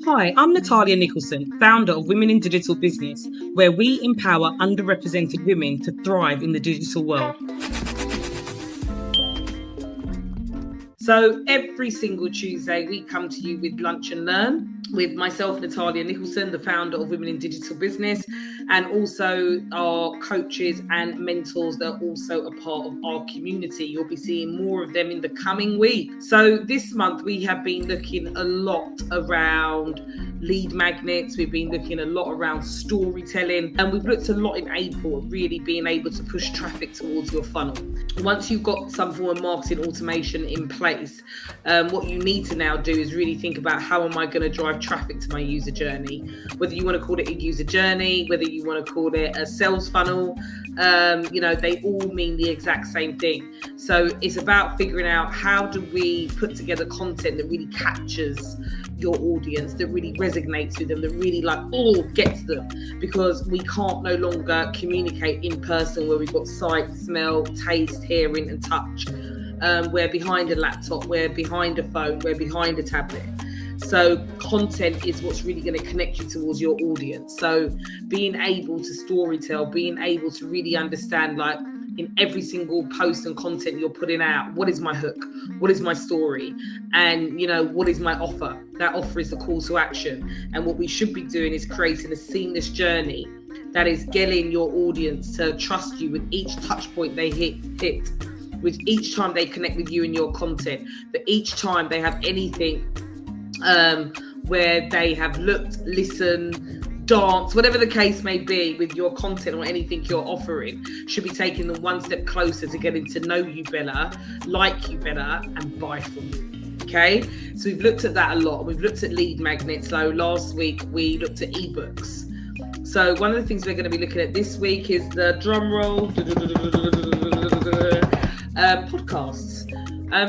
Hi, I'm Natalia Nicholson, founder of Women in Digital Business, where we empower underrepresented women to thrive in the digital world. So every single Tuesday, we come to you with Lunch and Learn with myself, Natalia Nicholson, the founder of Women in Digital Business, and also our coaches and mentors that are also a part of our community. You'll be seeing more of them in the coming week. So this month, we have been looking a lot around lead magnets. We've been looking a lot around storytelling, and we've looked a lot in April at really being able to push traffic towards your funnel. Once you've got some form of marketing automation in place, what you need to now do is really think about how am I going to drive traffic to my user journey, whether you want to call it a user journey, whether you want to call it a sales funnel, they all mean the exact same thing. So it's about figuring out how do we put together content that really captures your audience, that really resonates with them, that really gets them, because we can't no longer communicate in person where we've got sight, smell, taste, hearing and touch. We're behind a laptop, we're behind a phone, we're behind a tablet. So content is what's really going to connect you towards your audience. So being able to storytell, being able to really understand, like, in every single post and content you're putting out, what is my hook? What is my story? And, what is my offer? That offer is the call to action. And what we should be doing is creating a seamless journey that is getting your audience to trust you with each touch point they hit, with each time they connect with you and your content, for each time they have anything where they have looked, listened, dance, whatever the case may be with your content or anything you're offering, should be taking them one step closer to getting to know you better, like you better, and buy from you. Okay, so we've looked at that a lot. We've looked at lead magnets. So last week we looked at ebooks. So one of the things we're going to be looking at this week is the drum roll, podcasts.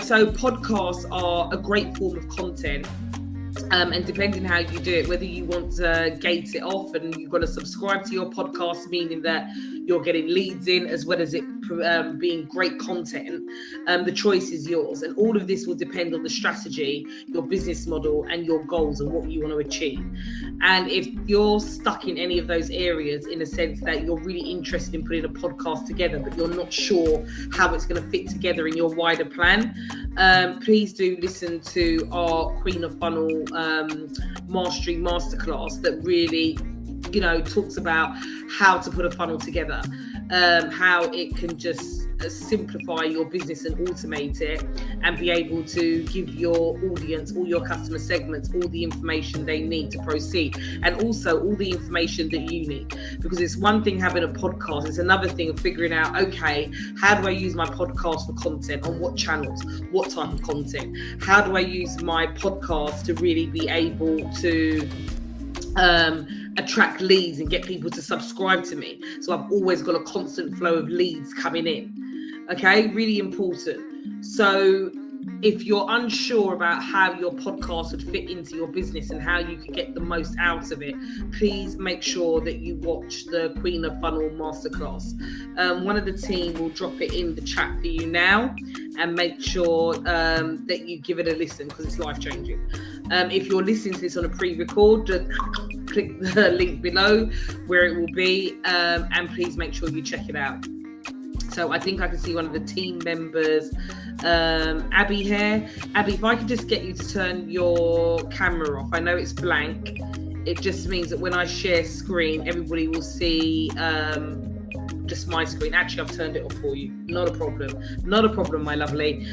So podcasts are a great form of content. And depending how you do it, whether you want to gate it off and you've got to subscribe to your podcast, meaning that you're getting leads in as well as it being great content, the choice is yours. And all of this will depend on the strategy, your business model and your goals and what you want to achieve. And if you're stuck in any of those areas, in a sense that you're really interested in putting a podcast together, but you're not sure how it's going to fit together in your wider plan, please do listen to our Queen of Funnel Mastery Masterclass that really, talks about how to put a funnel together, how it can just simplify your business and automate it, and be able to give your audience, all your customer segments, all the information they need to proceed, and also all the information that you need. Because it's one thing having a podcast, it's another thing of figuring out, okay, how do I use my podcast for content, on what channels, what type of content, how do I use my podcast to really be able to attract leads and get people to subscribe to me, so I've always got a constant flow of leads coming in. Okay, really important. So if you're unsure about how your podcast would fit into your business and how you could get the most out of it, please make sure that you watch the Queen of Funnel Masterclass. One of the team will drop it in the chat for you now, and make sure that you give it a listen, because it's life-changing. If you're listening to this on a pre-record, click the link below where it will be, and please make sure you check it out. So I think I can see one of the team members, Abby here. Abby, if I could just get you to turn your camera off. I know it's blank. It just means that when I share screen, everybody will see just my screen. Actually, I've turned it off for you. Not a problem, my lovely.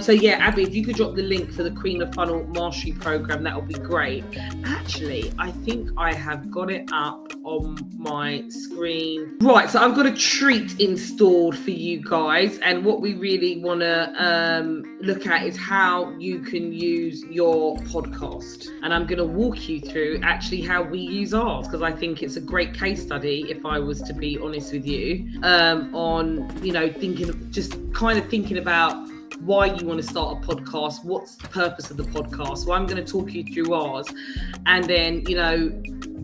So yeah, Abby, if you could drop the link for the Queen of Funnel Mastery program, that would be great. Actually, I think I have got it up on my screen. Right, so I've got a treat installed for you guys, and what we really want to look at is how you can use your podcast. And I'm going to walk you through actually how we use ours, because I think it's a great case study, if I was to be honest with you, on thinking about why you want to start a podcast, what's the purpose of the podcast. So I'm going to talk you through ours, and then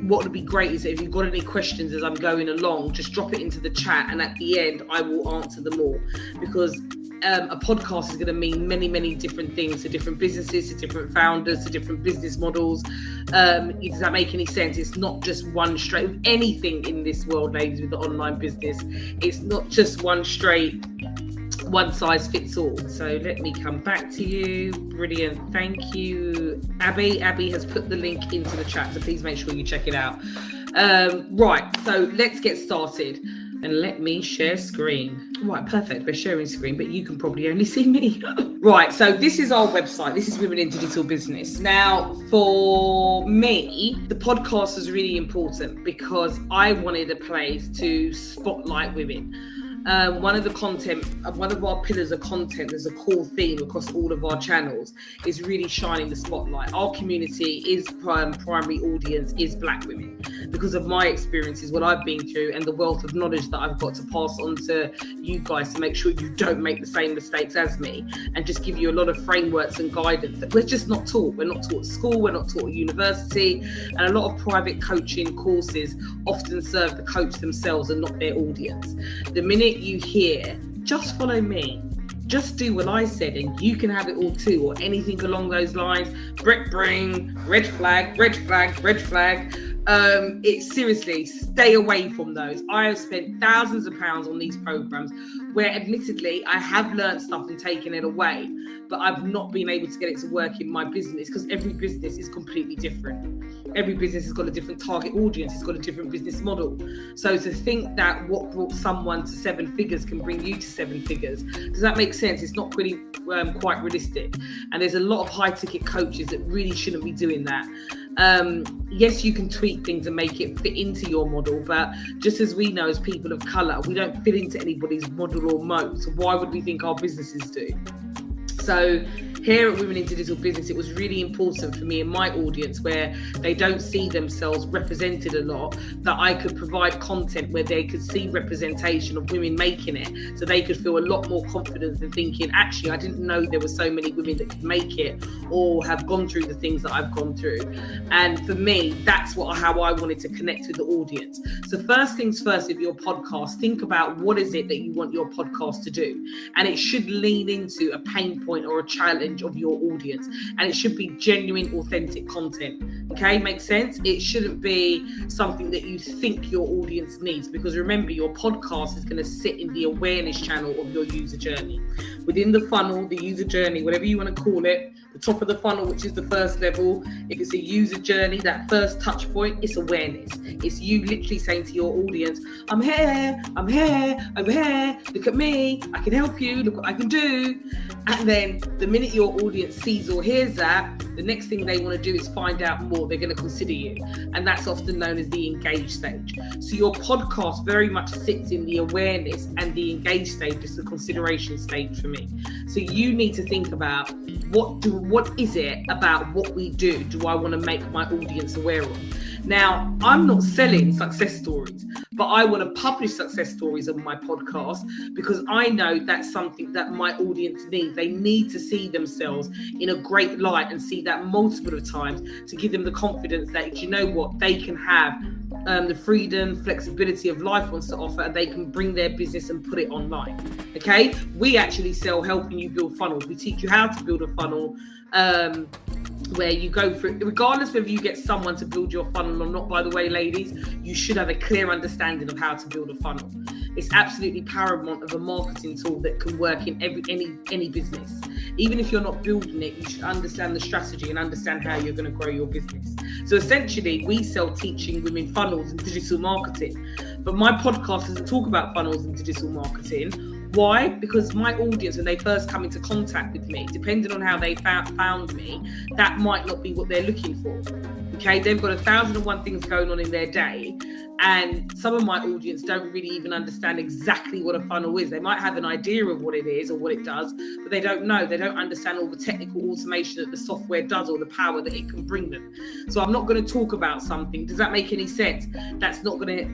what would be great is if you've got any questions as I'm going along, just drop it into the chat, and at the end I will answer them all, because a podcast is going to mean many, many different things to different businesses, to different founders, to different business models. Does that make any sense? It's not just one straight, with anything in this world, ladies, with the online business, it's not just one straight, one size fits all. So let me come back to you. Brilliant. Thank you, Abby. Abby has put the link into the chat, so please make sure you check it out. Right, so let's get started. And let me share screen. Right, perfect. We're sharing screen, but you can probably only see me. Right, so this is our website. This is Women in Digital Business. Now, for me, the podcast is really important because I wanted a place to spotlight women. One of our pillars of content, there's a core theme across all of our channels, is really shining the spotlight. Our community is primary audience is Black women, because of my experiences, what I've been through, and the wealth of knowledge that I've got to pass on to you guys to make sure you don't make the same mistakes as me, and just give you a lot of frameworks and guidance that we're just not taught. We're not taught at school, we're not taught at university, and a lot of private coaching courses often serve the coach themselves and not their audience. The minute you hear, just follow me, just do what I said and you can have it all too, or anything along those lines, Brett Bring, red flag, red flag, red flag. It's seriously, stay away from those. I have spent thousands of pounds on these programs where admittedly I have learned stuff and taken it away, but I've not been able to get it to work in my business because every business is completely different. Every business has got a different target audience, it's got a different business model. So to think that what brought someone to 7 figures can bring you to 7 figures, does that make sense? It's not really quite realistic. And there's a lot of high ticket coaches that really shouldn't be doing that. Yes, you can tweak things and make it fit into your model, but just as we know as people of colour, we don't fit into anybody's model or mode. So why would we think our businesses do? So here at Women in Digital Business, it was really important for me and my audience, where they don't see themselves represented a lot, that I could provide content where they could see representation of women making it, so they could feel a lot more confident in thinking, actually, I didn't know there were so many women that could make it or have gone through the things that I've gone through. And for me, that's how I wanted to connect with the audience. So first things first, with your podcast, think about what is it that you want your podcast to do. And it should lean into a pain point or a challenge of your audience, and it should be genuine, authentic content. Okay, makes sense? It shouldn't be something that you think your audience needs, because remember, your podcast is going to sit in the awareness channel of your user journey. Within the funnel, the user journey, whatever you want to call it, the top of the funnel, which is the first level, if it's a user journey, that first touch point, it's awareness. It's you literally saying to your audience, I'm here, over here, look at me, I can help you, look what I can do. And then the minute your audience sees or hears that, the next thing they want to do is find out more. They're going to consider you. And that's often known as the engage stage. So your podcast very much sits in the awareness, and the engage stage is the consideration stage for me. So you need to think about, what is it about what we do I want to make my audience aware of? Now, I'm not selling success stories, but I want to publish success stories on my podcast because I know that's something that my audience needs. They need to see themselves in a great light and see that multiple of times to give them the confidence that, you know what, they can have the freedom, flexibility of life wants to offer, and they can bring their business and put it online. Okay, we actually sell helping you build funnels. We teach you how to build a funnel, where you go through, regardless whether you get someone to build your funnel or not. By the way, ladies, you should have a clear understanding of how to build a funnel. It's absolutely paramount of a marketing tool that can work in any business. Even if you're not building it, you should understand the strategy and understand how you're going to grow your business. So essentially, we sell teaching women funnels and digital marketing. But my podcast doesn't talk about funnels and digital marketing. Why? Because my audience, when they first come into contact with me, depending on how they found me, that might not be what they're looking for. Okay, they've got 1,001 things going on in their day, and some of my audience don't really even understand exactly what a funnel is. They might have an idea of what it is or what it does, but they don't know. They don't understand all the technical automation that the software does or the power that it can bring them. So I'm not going to talk about something. Does that make any sense? That's not going to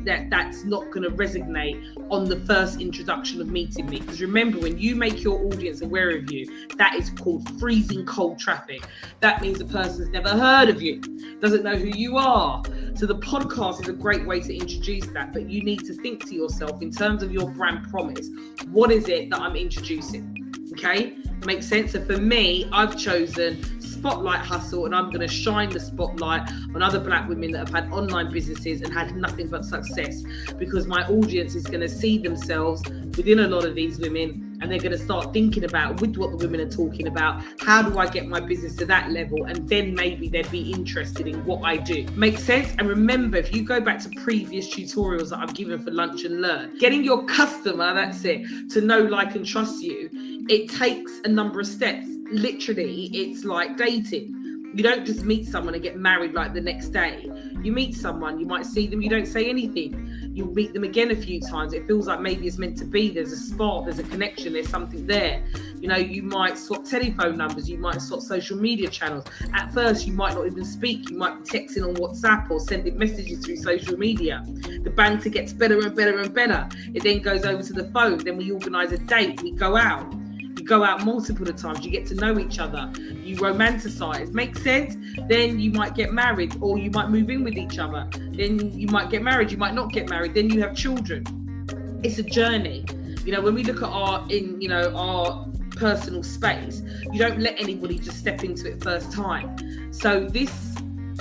resonate on the first introduction of meeting me. Because remember, when you make your audience aware of you, that is called freezing cold traffic. That means the person's never heard of you, doesn't know who you are. So the podcast is a great way to introduce that, but you need to think to yourself in terms of your brand promise, what is it that I'm introducing? Okay, makes sense. So for me, I've chosen Spotlight Hustle, and I'm going to shine the spotlight on other black women that have had online businesses and had nothing but success, because my audience is going to see themselves within a lot of these women, and they're going to start thinking about, with what the women are talking about, how do I get my business to that level? And then maybe they'd be interested in what I do. Makes sense? And remember, if you go back to previous tutorials that I've given for Lunch and Learn, getting your customer, that's it, to know, like, and trust you, it takes a number of steps. Literally, it's like dating. You don't just meet someone and get married like the next day. You meet someone, you might see them, you don't say anything. You'll meet them again a few times. It feels like maybe it's meant to be. There's a spark, there's a connection, there's something there. You know, you might swap telephone numbers, you might swap social media channels. At first, you might not even speak. You might be texting on WhatsApp or sending messages through social media. The banter gets better and better and better. It then goes over to the phone. Then we organise a date. We go out. You go out multiple times, you get to know each other, you romanticize. Makes sense? Then you might get married, or you might move in with each other. Then you might get married, you might not get married. Then you have children. It's a journey. You know, when we look at our personal space, you don't let anybody just step into it first time. So this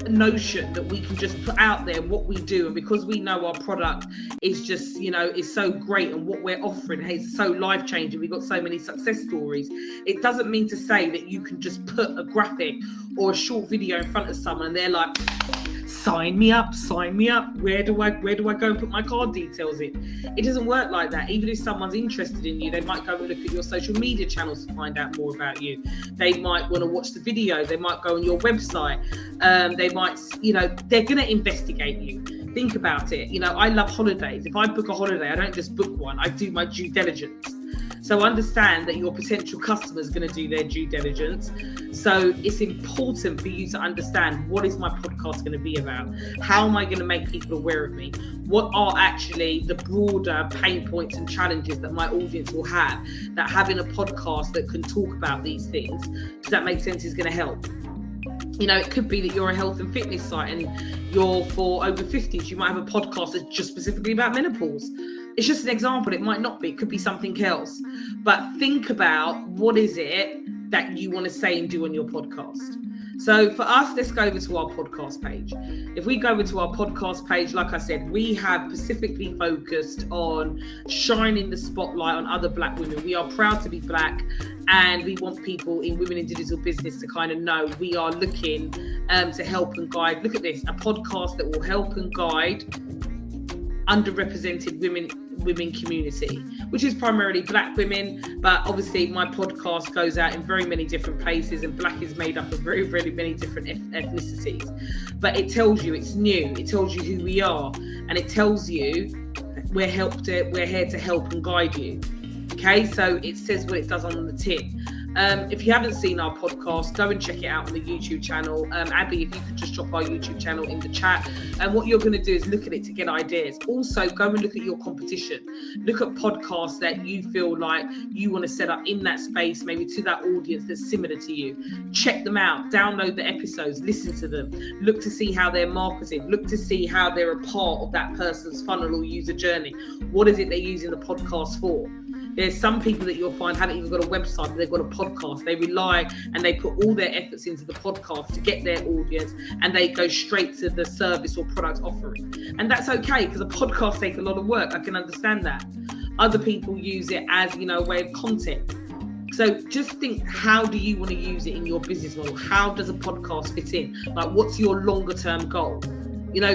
notion that we can just put out there what we do, and because we know our product is just, is so great, and what we're offering is so life-changing, we've got so many success stories, it doesn't mean to say that you can just put a graphic or a short video in front of someone and they're like, sign me up, where do I go and put my card details in? It doesn't work like that. Even if someone's interested in you, they might go and look at your social media channels to find out more about you. They might want to watch the videos, they might go on your website, they might, they're going to investigate you. Think about it. I love holidays. If I book a holiday, I don't just book one, I do my due diligence. So understand that your potential customer is going to do their due diligence. So it's important for you to understand, what is my podcast going to be about? How am I going to make people aware of me? What are actually the broader pain points and challenges that my audience will have, that having a podcast that can talk about these things, does that make sense, is going to help? It could be that you're a health and fitness site and you're for over 50s. You might have a podcast that's just specifically about menopause. It's just an example. It might not be. It could be something else. But think about, what is it that you want to say and do on your podcast? So for us, let's go over to our podcast page. If we go over to our podcast page, like I said, we have specifically focused on shining the spotlight on other black women. We are proud to be black, and we want people in women in digital business to kind of know we are looking to help and guide. Look at this, a podcast that will help and guide underrepresented women community, which is primarily black women, but obviously my podcast goes out in very many different places, and black is made up of very, very many different ethnicities. But it tells you it's new, it tells you who we are, and it tells you we're here to help and guide you. Okay, so it says what it does on the tin. If you haven't seen our podcast, go and check it out on the YouTube channel. Abby, if you could just drop our YouTube channel in the chat. And what you're going to do is look at it to get ideas. Also, go and look at your competition. Look at podcasts that you feel like you want to set up in that space, maybe to that audience that's similar to you. Check them out. Download the episodes. Listen to them. Look to see how they're marketed. Look to see how they're a part of that person's funnel or user journey. What is it they're using the podcast for? There's some people that you'll find haven't even got a website, but they've got a podcast. They rely and they put all their efforts into the podcast to get their audience, and they go straight to the service or product offering. And that's okay, because a podcast takes a lot of work. I can understand that. Other people use it as, a way of content. So just think, how do you want to use it in your business model? How does a podcast fit in? Like, what's your longer term goal?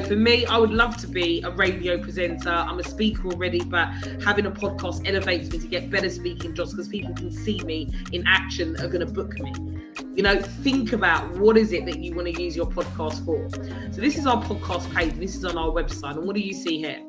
For me, I would love to be a radio presenter. I'm a speaker already, but having a podcast elevates me to get better speaking jobs, because people can see me in action, are going to book me. Think about, what is it that you want to use your podcast for? So this is our podcast page. This is on our website. And what do you see here?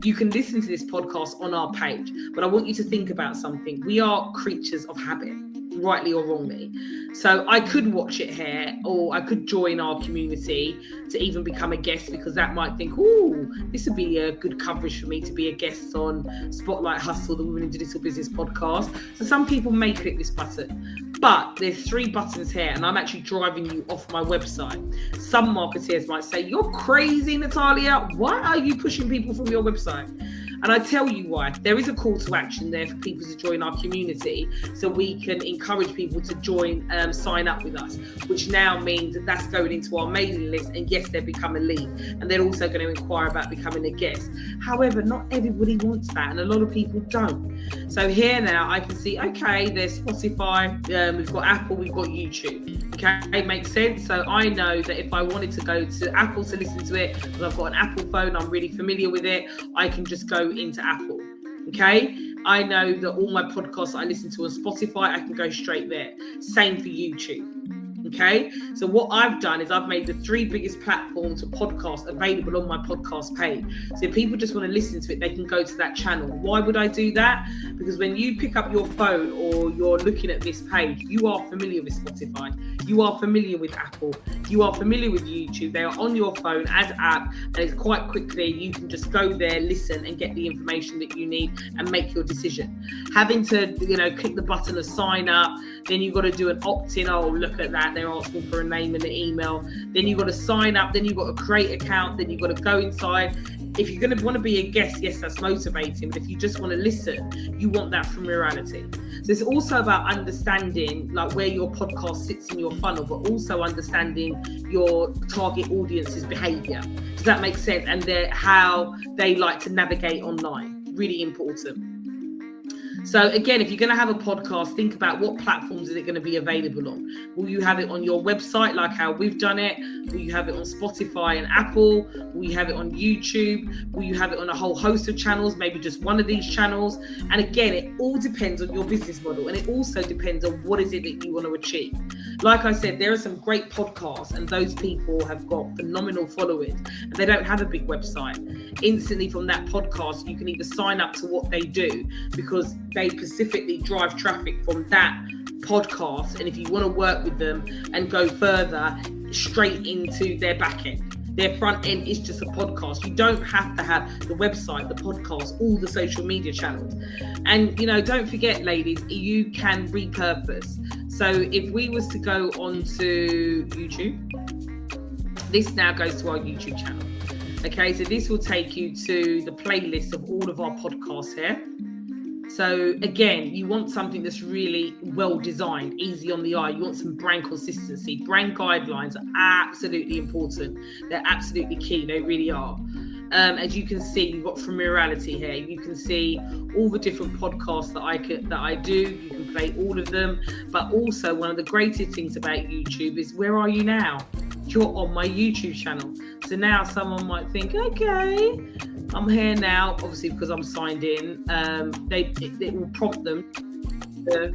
You can listen to this podcast on our page, but I want you to think about something. We are creatures of habit, rightly or wrongly. So I could watch it here, or I could join our community to even become a guest, because that might think, oh, this would be a good coverage for me to be a guest on Spotlight Hustle, the Women in Digital Business podcast. So some people may click this button, but there's 3 buttons here, and I'm actually driving you off my website. Some marketeers might say, you're crazy, Natalia. Why are you pushing people from your website? And I tell you why. There is a call to action there for people to join our community, so we can encourage people to join, sign up with us, which now means that that's going into our mailing list, and yes, they become a lead, and they're also going to inquire about becoming a guest. However, not everybody wants that, and a lot of people don't. So here now I can see, okay, there's Spotify, we've got Apple, we've got YouTube. Okay, makes sense. So I know that if I wanted to go to Apple to listen to it, because I've got an Apple phone, I'm really familiar with it, I can just go into Apple. Okay, I know that all my podcasts I listen to on Spotify, I can go straight there. Same for YouTube. Okay, so what I've done is I've made the 3 biggest platforms for podcasts available on my podcast page. So if people just want to listen to it, they can go to that channel. Why would I do that? Because when you pick up your phone or you're looking at this page, you are familiar with Spotify, you are familiar with Apple, you are familiar with YouTube. They are on your phone as app, and it's quite quickly you can just go there, listen, and get the information that you need and make your decision. Having to, click the button of sign up, then you've got to do an opt-in. Oh, look at that. They're asking for a name and an email. Then you've got to sign up. Then you've got to create an account. Then you've got to go inside. If you're going to want to be a guest, yes, that's motivating. But if you just want to listen, you want that familiarity. So it's also about understanding like where your podcast sits in your funnel, but also understanding your target audience's behavior. Does that make sense? And how they like to navigate online. Really important. So again, if you're going to have a podcast, think about what platforms is it going to be available on. Will you have it on your website like how we've done it? Will you have it on Spotify and Apple? Will you have it on YouTube? Will you have it on a whole host of channels, maybe just one of these channels? And again, it all depends on your business model, and it also depends on what is it that you want to achieve. Like I said, there are some great podcasts, and those people have got phenomenal followers, and they don't have a big website. Instantly from that podcast, you can either sign up to what they do, because they specifically drive traffic from that podcast, and if you want to work with them and go further, straight into their back end. Their front end is just a podcast. You don't have to have the website, the podcast, all the social media channels. And, don't forget, ladies, you can repurpose. So if we was to go onto YouTube, this now goes to our YouTube channel. Okay, so this will take you to the playlist of all of our podcasts here. So again, you want something that's really well designed, easy on the eye. You want some brand consistency. Brand guidelines are absolutely important. They're absolutely key. They really are. As you can see, you've got familiarity here. You can see all the different podcasts that I do. You can play all of them. But also, one of the greatest things about YouTube is, where are you now? You're on my YouTube channel. So now someone might think, okay, I'm here now, obviously because I'm signed in. It will prompt them to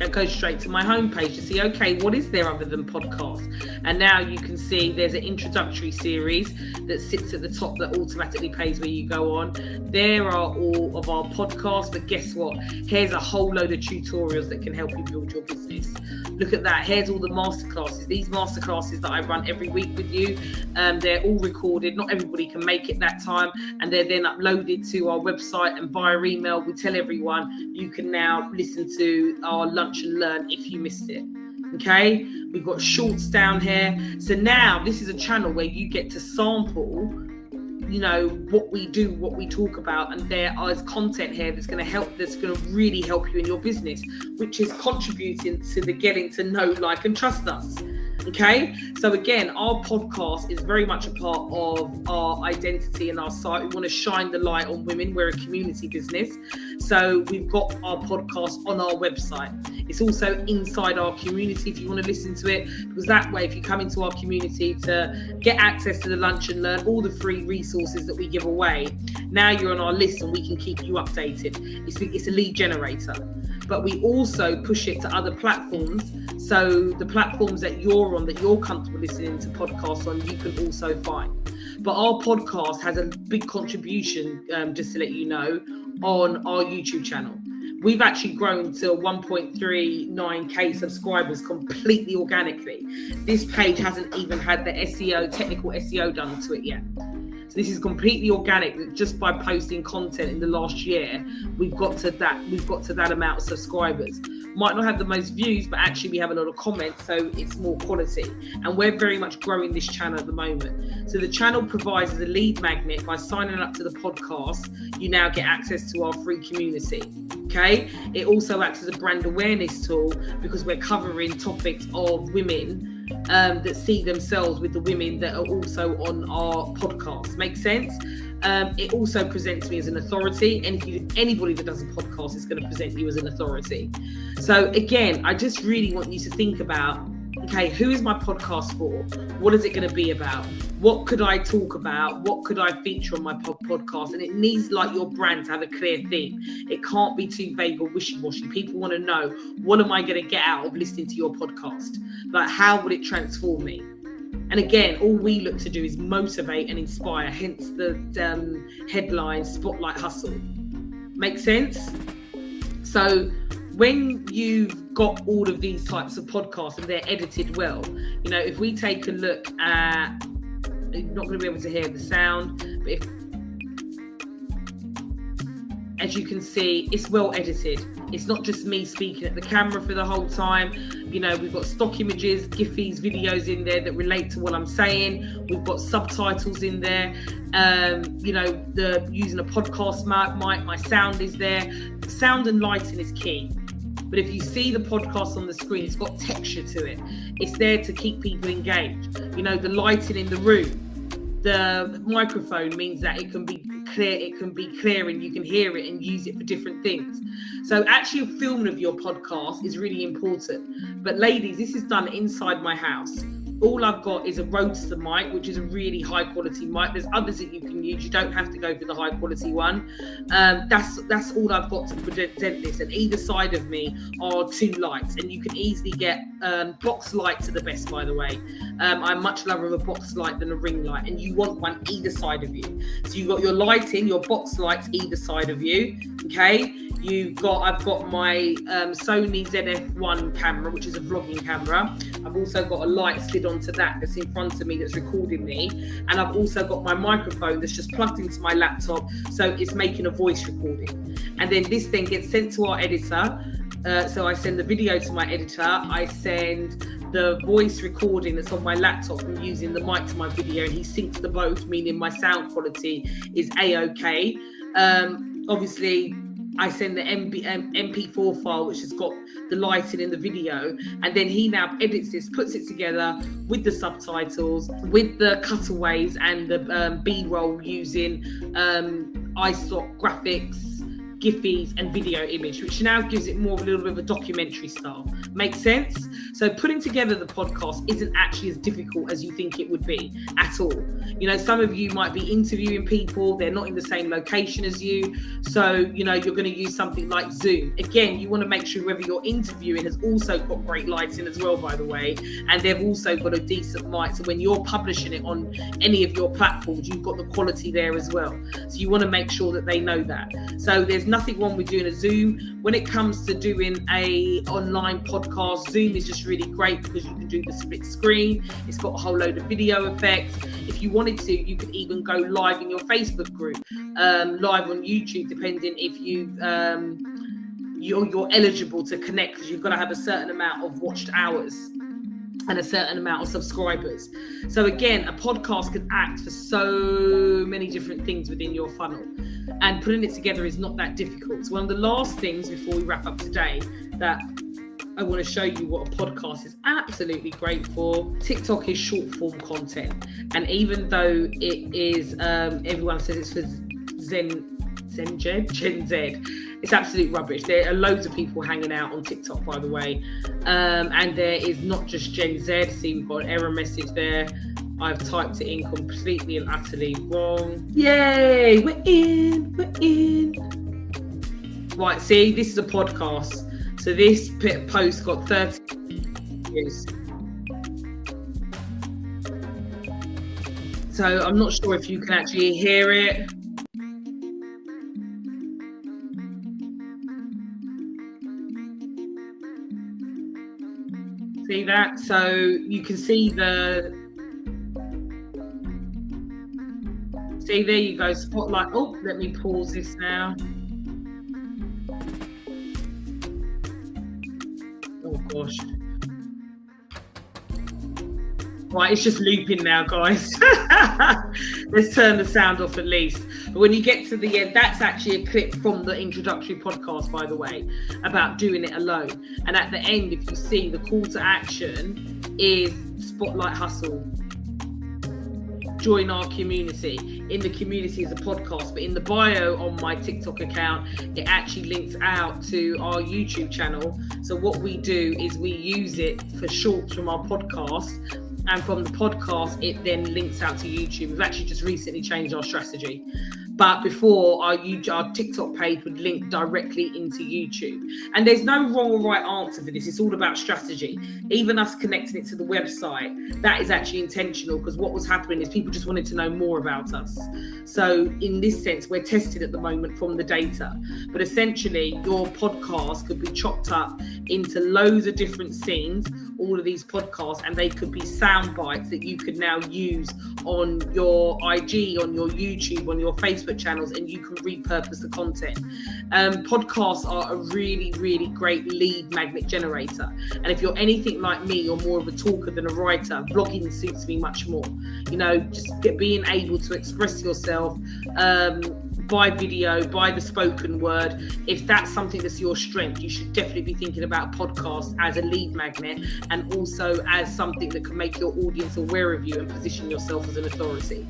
go straight to my homepage to see, okay, what is there other than podcasts? And now you can see there's an introductory series that sits at the top that automatically plays where you go on. There are all of our podcasts, but guess what? Here's a whole load of tutorials that can help you build your business. Look at that. Here's all the masterclasses. These masterclasses that I run every week with you, they're all recorded. Not everybody can make it that time, and they're then uploaded to our website and via email. We tell everyone you can now listen to our Lunch and Learn if you missed it. Okay, we've got shorts down here. So now this is a channel where you get to sample, what we do, what we talk about, and there is content here that's going to really help you in your business, which is contributing to the getting to know, like, and trust us. Okay, so again, our podcast is very much a part of our identity and our site. We want to shine the light on women. We're a community business, so we've got our podcast on our website. It's also inside our community if you want to listen to it, because that way, if you come into our community to get access to the Lunch and Learn, all the free resources that we give away, now you're on our list and we can keep you updated. It's a lead generator. But we also push it to other platforms. So the platforms that you're on, that you're comfortable listening to podcasts on, you can also find. But our podcast has a big contribution, just to let you know, on our YouTube channel. We've actually grown to 1.39k subscribers completely organically. This page hasn't even had the technical SEO done to it yet. So this is completely organic. Just by posting content in the last year, we've got to that amount of subscribers. might not have the most views, but actually we have a lot of comments, so it's more quality. And we're very much growing this channel at the moment. So the channel provides as a lead magnet. By signing up to the podcast, you now get access to our free community. Okay, it also acts as a brand awareness tool because we're covering topics of women that see themselves with the women that are also on our podcast. Make sense? It also presents me as an authority, and anybody that does a podcast is going to present you as an authority. So again, I just really want you to think about, okay, who is my podcast for? What is it going to be about? What could I talk about? What could I feature on my podcast? And it needs, like your brand, to have a clear theme. It can't be too vague or wishy-washy. People want to know, what am I going to get out of listening to your podcast? Like, how would it transform me? And again, all we look to do is motivate and inspire, hence the headline, Spotlight Hustle. Make sense? So when you've got all of these types of podcasts and they're edited well, you know, if we take a look at, you're not going to be able to hear the sound, but as you can see, it's well edited. It's not just me speaking at the camera for the whole time. You know, we've got stock images, giffies, videos in there that relate to what I'm saying. We've got subtitles in there. You know, using a podcast mic, my sound is there. Sound and lighting is key. But if you see the podcast on the screen, it's got texture to it. It's there to keep people engaged. You know, the lighting in the room, the microphone means that it can be clear and you can hear it and use it for different things. So actually filming of your podcast is really important. But ladies, this is done inside my house. All I've got is a Roadster mic, which is a really high quality mic. There's others that you can use. You don't have to go for the high quality one. That's all I've got to present this. And either side of me are two lights, and you can easily get box lights are the best, by the way. I'm much lover of a box light than a ring light, and you want one either side of you. So you've got your lighting, your box lights either side of you. Okay. I've got my Sony ZF-1 camera, which is a vlogging camera. I've also got a light slid onto that's in front of me that's recording me. And I've also got my microphone that's just plugged into my laptop, so it's making a voice recording. And then this thing gets sent to our editor. So I send the video to my editor. I send the voice recording that's on my laptop from using the mic to my video, and he syncs the both, meaning my sound quality is A-OK. Obviously, I send the MP4 file, which has got the lighting in the video, and then he now edits this, puts it together with the subtitles, with the cutaways and the B-roll using iStock graphics, Giphies and video image, which now gives it more of a little bit of a documentary style. Makes sense? So putting together the podcast isn't actually as difficult as you think it would be at all. You know, some of you might be interviewing people, they're not in the same location as you. So, you know, you're going to use something like Zoom. Again, you want to make sure whoever you're interviewing has also got great lighting as well, by the way. And they've also got a decent mic. So when you're publishing it on any of your platforms, you've got the quality there as well. So you want to make sure that they know that. So there's nothing wrong with doing a Zoom. When it comes to doing a online podcast, Zoom is just really great because you can do the split screen. It's got a whole load of video effects. If you wanted to, you could even go live in your Facebook group, live on YouTube, depending if you're eligible to connect, because you've got to have a certain amount of watched hours and a certain amount of subscribers. So again, a podcast can act for so many different things within your funnel, and putting it together is not that difficult. So one of the last things before we wrap up today that I want to show you what a podcast is absolutely great for. TikTok is short form content, and even though it is everyone says it's for Gen Z, it's absolute rubbish. There are loads of people hanging out on TikTok, by the way, and there is not just Gen Z. See, we've got an error message there. I've typed it in completely and utterly wrong. Yay, we're in. Right, see, this is a podcast. So this post got 30 views. So I'm not sure if you can actually hear it. See that? So you can see there you go, spotlight. Oh, let me pause this now. gosh. Right, it's just looping now, guys. Let's turn the sound off at least. But when you get to the end, that's actually a clip from the introductory podcast, by the way, about doing it alone. And at the end, if you see, the call to action is Spotlight Hustle. Join our community. In the community is a podcast, but in the bio on my TikTok account, it actually links out to our YouTube channel. So what we do is we use it for shorts from our podcast, and from the podcast, it then links out to YouTube. We've actually just recently changed our strategy. But before, our TikTok page would link directly into YouTube. And there's no wrong or right answer for this. It's all about strategy. Even us connecting it to the website, that is actually intentional, because what was happening is people just wanted to know more about us. So in this sense, we're tested at the moment from the data. But essentially, your podcast could be chopped up into loads of different scenes, all of these podcasts, and they could be sound bites that you could now use on your IG, on your YouTube, on your Facebook channels, and you can repurpose the content. Podcasts are a really, really great lead magnet generator. And if you're anything like me, you're more of a talker than a writer. Blogging suits me much more. You know, just being able to express yourself by video, by the spoken word. If that's something that's your strength, you should definitely be thinking about podcasts as a lead magnet, and also as something that can make your audience aware of you and position yourself as an authority.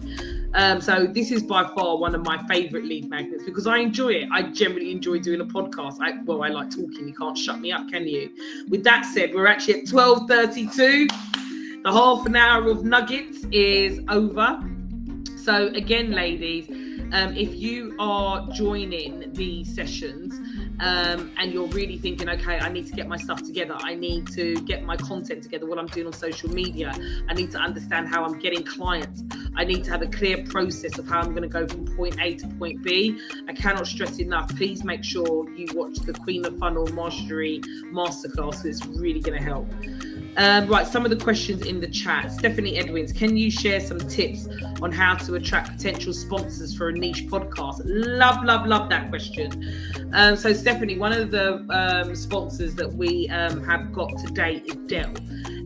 So this is by far one of my favorite lead magnets, because I enjoy it. I generally enjoy doing a podcast. I like talking. You can't shut me up, can you? With that said, we're actually at 12:32. The half an hour of nuggets is over. So again, ladies, if you are joining these sessions and you're really thinking, okay, I need to get my stuff together, I need to get my content together, what I'm doing on social media, I need to understand how I'm getting clients, I need to have a clear process of how I'm going to go from point A to point B, I cannot stress enough, please make sure you watch the Queen of Funnel Mastery Masterclass. It's really going to help. Right, some of the questions in the chat. Stephanie Edwins, can you share some tips on how to attract potential sponsors for a niche podcast? Love that question. So Stephanie, one of the sponsors that we have got to date is Dell.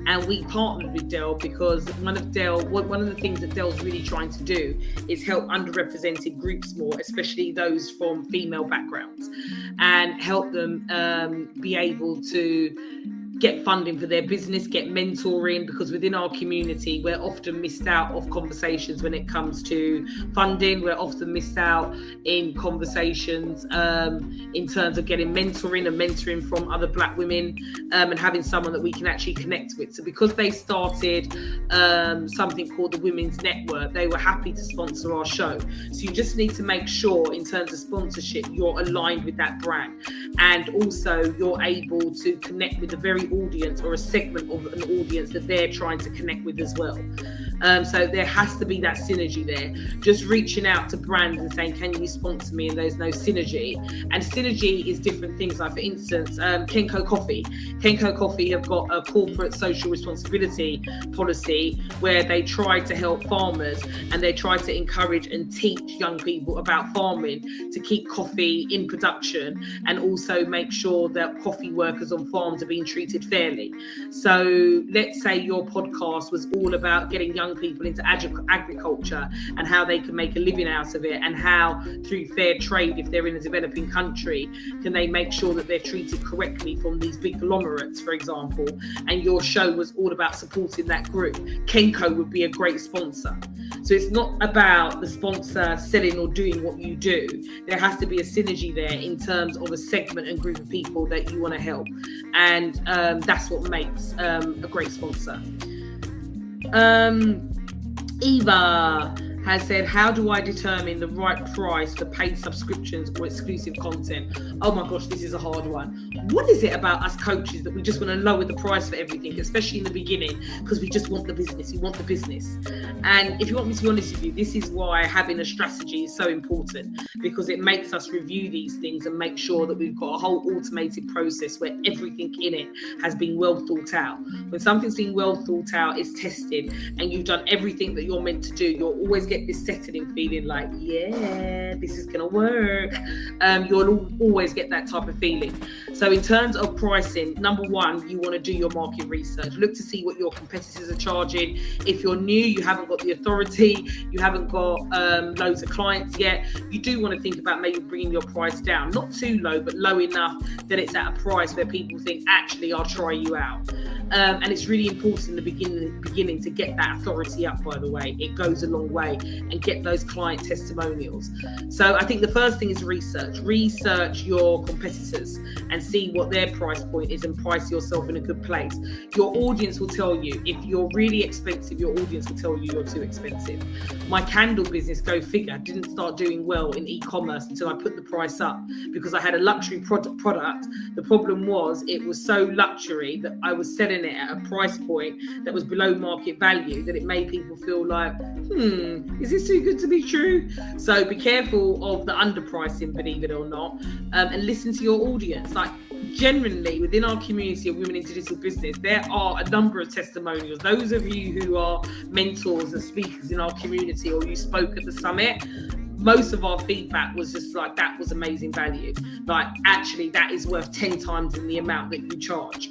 And we partnered with Dell because one of the things that Dell's really trying to do is help underrepresented groups more, especially those from female backgrounds, and help them be able to get funding for their business, get mentoring, because within our community, we're often missed out of conversations when it comes to funding. We're often missed out in conversations in terms of getting mentoring from other Black women and having someone that we can actually connect with. So because they started something called the Women's Network, they were happy to sponsor our show. So you just need to make sure in terms of sponsorship, you're aligned with that brand. And also you're able to connect with the very audience or a segment of an audience that they're trying to connect with as well. So there has to be that synergy there. Just reaching out to brands and saying, can you sponsor me? And there's no synergy. And synergy is different things. Like, for instance, Kenco Coffee have got a corporate social responsibility policy where they try to help farmers, and they try to encourage and teach young people about farming to keep coffee in production, and also make sure that coffee workers on farms are being treated fairly. So let's say your podcast was all about getting young people into agriculture and how they can make a living out of it, and how through fair trade, if they're in a developing country, can they make sure that they're treated correctly from these big conglomerates, for example, and your show was all about supporting that group. Kenco would be a great sponsor. So it's not about the sponsor selling or doing what you do. There has to be a synergy there in terms of a segment and group of people that you want to help, and that's what makes a great sponsor. Eva has said, how do I determine the right price for paid subscriptions or exclusive content? Oh my gosh, this is a hard one. What is it about us coaches that we just want to lower the price for everything, especially in the beginning, because we just want the business, we want the business. And if you want me to be honest with you, this is why having a strategy is so important, because it makes us review these things and make sure that we've got a whole automated process where everything in it has been well thought out. When something's been well thought out, it's tested, and you've done everything that you're meant to do, you'll always get this settling feeling like, yeah, this is gonna work. You'll always get that type of feeling. So So in terms of pricing, number one, you want to do your market research. Look to see what your competitors are charging. If you're new, you haven't got the authority, you haven't got loads of clients yet, you do want to think about maybe bringing your price down. Not too low, but low enough that it's at a price where people think, actually, I'll try you out. And it's really important in the beginning to get that authority up, by the way. It goes a long way, and get those client testimonials. So I think the first thing is research. Research your competitors and see what their price point is and price yourself in a good place. Your audience will tell you. If you're really expensive, your audience will tell you you're too expensive. My candle business, go figure, didn't start doing well in e-commerce until I put the price up because I had a luxury product. The problem was it was so luxury that I was selling it at a price point that was below market value, that it made people feel like, is this too good to be true? So be careful of the underpricing, believe it or not, and listen to your audience. Like, generally within our community of women in digital business, there are a number of testimonials. Those of you who are mentors and speakers in our community, or you spoke at the summit, most of our feedback was just like, that was amazing value. Like, actually, that is worth 10 times in the amount that you charge.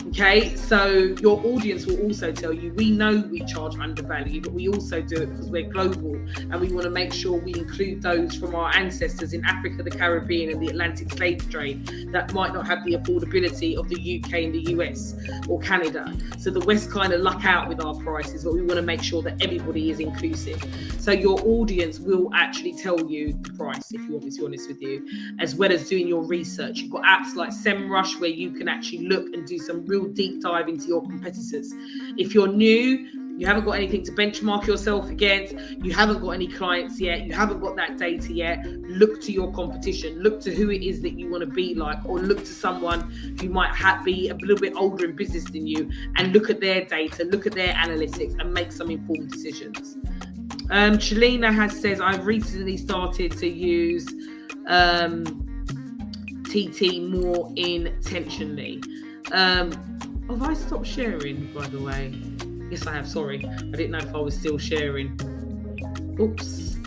Okay, so your audience will also tell you, we know we charge undervalue, but we also do it because we're global, and we want to make sure we include those from our ancestors in Africa, the Caribbean, and the Atlantic slave trade that might not have the affordability of the UK and the US or Canada. So the West kind of luck out with our prices, but we want to make sure that everybody is inclusive. So your audience will actually tell you the price, if you want me to be honest with you, as well as doing your research. You've got apps like SEMrush where you can actually look and do some real deep dive into your competitors. If you're new, you haven't got anything to benchmark yourself against, you haven't got any clients yet, you haven't got that data yet, look to your competition, look to who it is that you want to be like, or look to someone who might be a little bit older in business than you, and look at their data, look at their analytics, and make some informed decisions. Shalina says, I've recently started to use TT more intentionally. Have I stopped sharing, by the way? Yes, I have. Sorry. I didn't know if I was still sharing. Oops.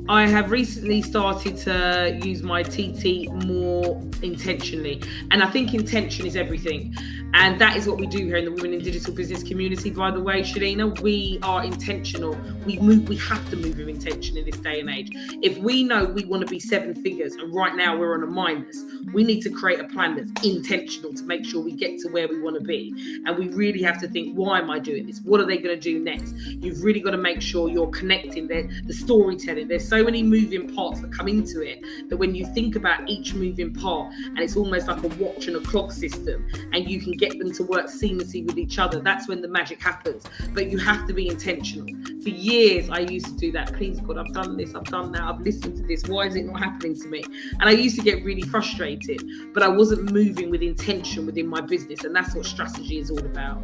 I have recently started to use my TT more intentionally. And I think intention is everything. And that is what we do here in the Women in Digital Business community, by the way, Shalina. We are intentional. We have to move with intention in this day and age. If we know we want to be 7 figures and right now we're on a minus, we need to create a plan that's intentional to make sure we get to where we want to be. And we really have to think, why am I doing this? What are they going to do next? You've really got to make sure you're connecting the storytelling. There's so many moving parts that come into it that when you think about each moving part, and it's almost like a watch and a clock system, and you can get them to work seamlessly with each other, that's when the magic happens. But you have to be intentional. For years I used to do that. Please God, I've done this, I've done that, I've listened to this, why is it not happening to me? And I used to get really frustrated, but I wasn't moving with intention within my business, and that's what strategy is all about.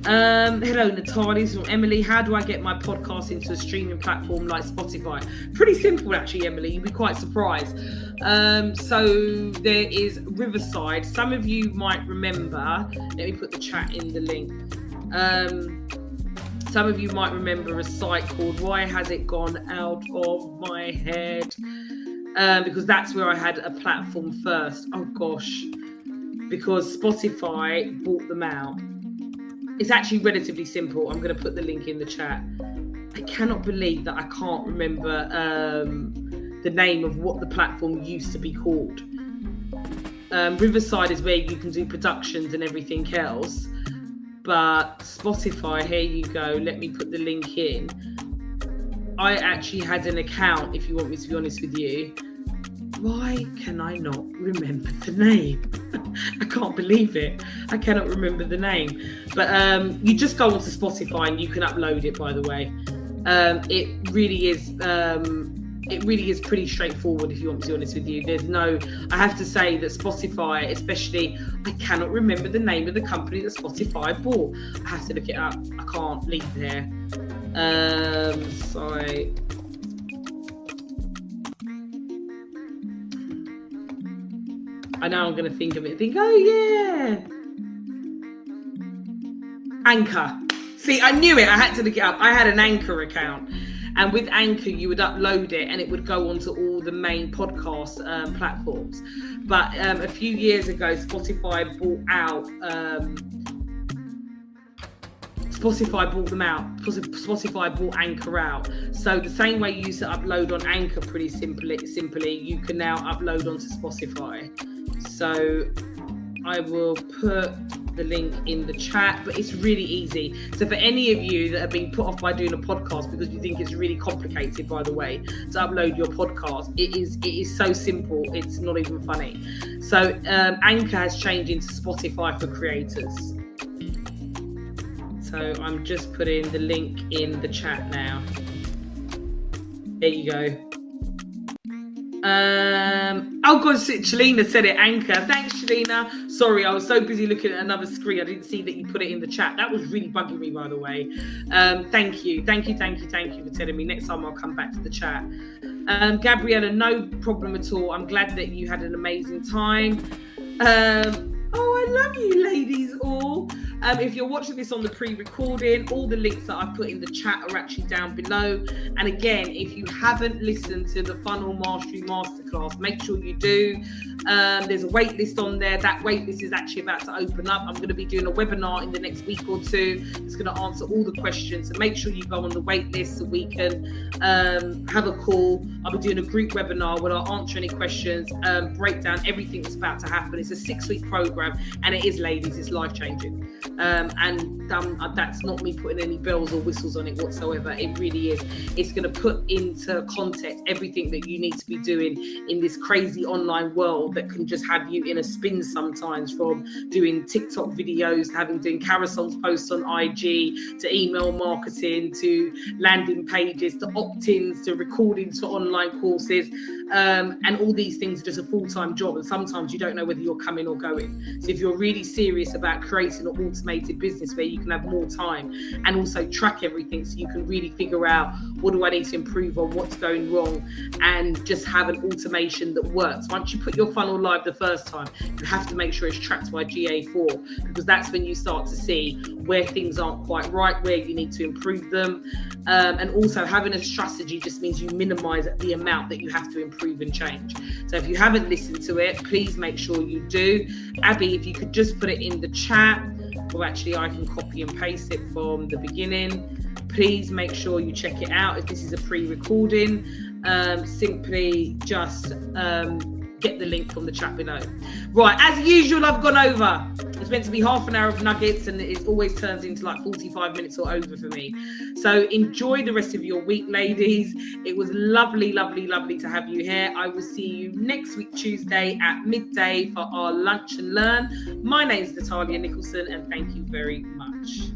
Hello Natalia, from Emily. How do I get my podcast into a streaming platform like Spotify? Pretty simple actually, Emily, you'd be quite surprised. So there is Riverside. Some of you might remember, let me put the chat in the link. Some of you might remember a site called Why Has It Gone Out of My Head? Because that's where I had a platform first. Oh gosh, because Spotify bought them out. It's actually relatively simple. I'm going to put the link in the chat. I cannot believe that I can't remember the name of what the platform used to be called. Riverside is where you can do productions and everything else. But Spotify, here you go. Let me put the link in. I actually had an account, if you want me to be honest with you. Why can I not remember the name? I can't believe it. I cannot remember the name. But you just go onto Spotify and you can upload it, by the way. It really is pretty straightforward, if you want me to be honest with you. I have to say that Spotify, especially, I cannot remember the name of the company that Spotify bought. I have to look it up. I can't leave there. Sorry. I know I'm going to think of it. Oh yeah, Anchor. See, I knew it. I had to look it up. I had an Anchor account, And with Anchor, you would upload it and it would go onto all the main podcast platforms. But a few years ago, Spotify bought Anchor out. So the same way you used to upload on Anchor pretty simply, you can now upload onto Spotify. So I will put the link in the chat, but it's really easy. So for any of you that have been put off by doing a podcast because you think it's really complicated, by the way, to upload your podcast, it is so simple, it's not even funny. So Anchor has changed into Spotify for creators. So I'm just putting the link in the chat now. There you go. Oh God, Shalina said it, Anchor. Thanks, Shalina. Sorry, I was so busy looking at another screen. I didn't see that you put it in the chat. That was really bugging me, by the way. Thank you for telling me. Next time I'll come back to the chat. Gabriella, no problem at all. I'm glad that you had an amazing time. Oh, I love you ladies all. If you're watching this on the pre-recording, all the links that I've put in the chat are actually down below. And again, if you haven't listened to the Funnel Mastery Masterclass, make sure you do. There's a wait list on there. That wait list is actually about to open up. I'm going to be doing a webinar in the next week or two. It's going to answer all the questions. So make sure you go on the wait list so we can have a call. I'll be doing a group webinar where I'll answer any questions, break down everything that's about to happen. It's a 6-week program, and it is, ladies, it's life-changing. That's not me putting any bells or whistles on it whatsoever. It really is. It's going to put into context everything that you need to be doing in this crazy online world that can just have you in a spin sometimes, from doing TikTok videos to doing carousels posts on IG, to email marketing, to landing pages, to opt-ins, to recordings for online courses. And all these things are just a full-time job, and sometimes you don't know whether you're coming or going. So if you're really serious about creating an automated business where you can have more time and also track everything, so you can really figure out, what do I need to improve on, what's going wrong, and just have an automation that works. Once you put your funnel live the first time, you have to make sure it's tracked by GA4, because that's when you start to see where things aren't quite right, where you need to improve them. And also having a strategy just means you minimize the amount that you have to improve and change. So if you haven't listened to it, please make sure you do. Abby, if you could just put it in the chat, or actually I can copy and paste it from the beginning. Please make sure you check it out. If this is a pre-recording, simply just get the link from the chat below. Right, as usual, I've gone over. It's meant to be half an hour of nuggets, and it always turns into like 45 minutes or over for me. So enjoy the rest of your week, ladies. It was lovely to have you here. I will see you next week, Tuesday at midday, for our lunch and learn. My name is Natalia Nicholson, and thank you very much.